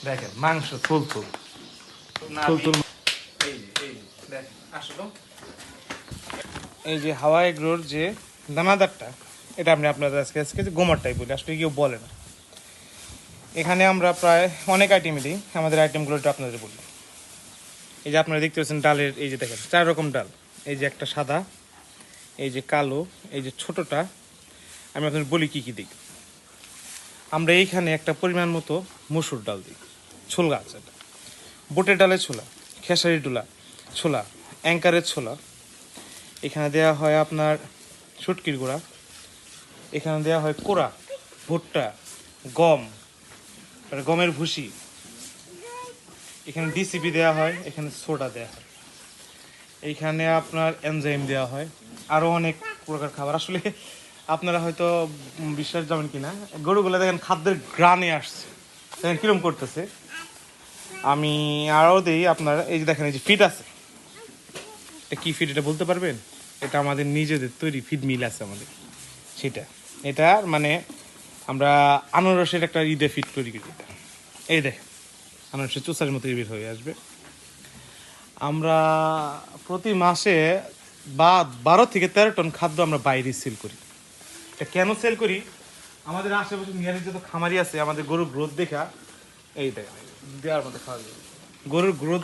দেখেন মাংস থুলথুল থুলথুল। দেখেন আসলে এই যে হাওয়াই এগরোর যে দানাদারটা, এটা আমি আপনাদের আজকে আজকে গোমারটাই বলি, আসলে কেউ বলে না। এখানে আমরা প্রায় অনেক আইটেমই দিই, আমাদের আইটেমগুলো একটু আপনাদের বলি। এই যে আপনারা দেখতে পাচ্ছেন ডালের, এই যে দেখেন 4 রকম ডাল। এই যে একটা সাদা, এই যে কালো, এই যে ছোটটা। আমি আপনাদের বলি কী কী দিই। আমরা এইখানে একটা পরিমাণ মতো মসুর ডাল দিই, ছোলা আছে, বুটের ডালের ছোলা, খেসারির ছোলা, অ্যাঙ্কারের ছোলা। এখানে দেওয়া হয় আপনার শুটকির গুঁড়া, এখানে দেওয়া হয় কোড়া, ভুট্টা, গম, গমের ভুসি, এখানে ডিসিপি দেওয়া হয়, এখানে সোডা দেওয়া হয়, এইখানে আপনার এনজাইম দেওয়া হয়, আরও অনেক প্রকার খাবার। আসলে আপনারা হয়তো বিশ্বাস যাবেন কিনা, গরুগুলো দেখেন খাদ্যের গ্রানে আসছে, দেখেন কিরম করতেছে। আমি আরও দিই আপনার, এই যে দেখেন এই যে ফিড আছে, এটা কী ফিড এটা বলতে পারবেন? এটা আমাদের নিজেদের তৈরি ফিড মিল আছে আমাদের, সেটা এটা মানে আমরা আনারসের একটা ঈদে ফিড তৈরি করি। এটা এই দেখেন আনারসের চুষার মতো বের হয়ে আসবে। আমরা প্রতি মাসে 12 থেকে 13 টন খাদ্য আমরা বাইরে সেল করি। এটা কেন সেল করি? আমাদের আশেপাশে নিয়ারের যত খামারি আছে, আমাদের গরুর গ্রোথ দেখা, এই দেখেন দেওয়ার মধ্যে খাওয়া যাবে, গরুর গ্রোথ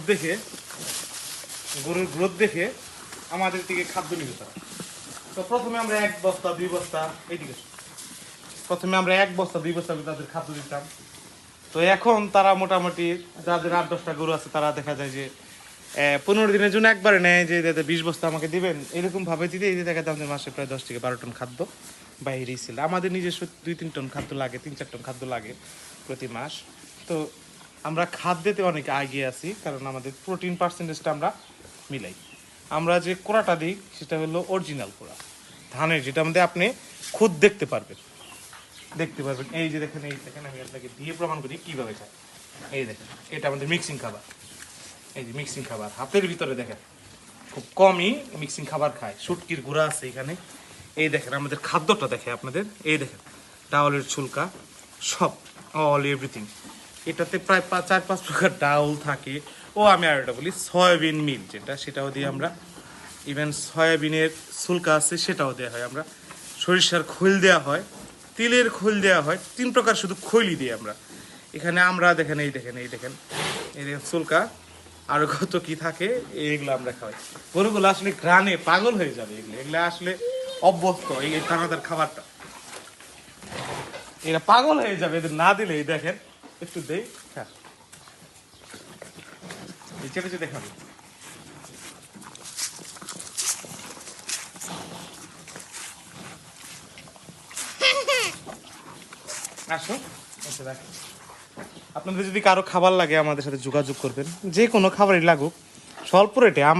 দেখে আমাদের থেকে খাদ্য নিবে তারা। তো প্রথমে আমরা 1 বস্তা 2 বস্তা, এইদিকে প্রথমে আমরা 1 বস্তা 2 বস্তা তাদের খাদ্য দিতাম। তো এখন তারা মোটামুটি যাদের 8-10টা গরু আছে, তারা দেখা যায় যে 15 দিনের জন্য একবারে নেয় যে 20 বস্তা আমাকে দিবেন, এরকম ভাবে দিতে এই দেখা যায় আমাদের মাসে প্রায় 10 থেকে 12 টন খাদ্য বাইরেই ছিল। আমাদের নিজস্ব 2-3 টন খাদ্য লাগে, 3-4 টন খাদ্য লাগে প্রতি মাস। তো আমরা খাদ্যেতে অনেক এগিয়ে আছি, কারণ আমাদের প্রোটিন পার্সেন্টেজটা আমরা মিলাই। আমরা যে কোড়াটা দিই সেটা হলো অরিজিনাল কোড়া ধানের, যেটা আমাদের আপনি খুদ দেখতে পারবেন। এই যে দেখেন, এই দেখেন আমি আপনাকে দিয়ে প্রমাণ করি কীভাবে খায়। এই দেখেন এটা আমাদের মিক্সিং খাবার, এই যে মিক্সিং খাবার হাতের ভিতরে দেখেন, খুব কমই মিক্সিং খাবার খায়। শুটকির গুঁড়া আছে এখানে, এই দেখেন আমাদের খাদ্যটা দেখে আপনাদের, এই দেখেন ডাউলের ছুলকা, সব অল এভরিথিং। এটাতে প্রায় 4-5 প্রকার ডাউল থাকে। ও আমি আর এটা বলি সয়াবিন মিল, যেটা সেটাও দিয়ে আমরা, ইভেন সয়াবিনের ছুলকা আছে সেটাও দেওয়া হয়, আমরা সরিষার খৈল দেওয়া হয়, তিলের খৈল দেওয়া হয়, 3 প্রকার শুধু খৈলই দিই আমরা এখানে। আমরা দেখেন এই দেখেন ছুলকা, আর কত কি থাকে, এইগুলো আমরা খাওয়াই। গরুগুলো আসলে গ্রানে পাগল হয়ে যাবে, এগুলো আসলে অভ্যস্ত এই দানাদার খাবারটা, এরা পাগল হয়ে যাবে এদের না দিলে। দেখেন একটু দেই, হ্যাঁ চেপে চেপে দেখাবে। আসো আপনাদের যদি কারো খাবার লাগে আমাদের সাথে যোগাযোগ করবেন, যে কোনো খাবারই লাগুক, স্বল্প রেটে আমরা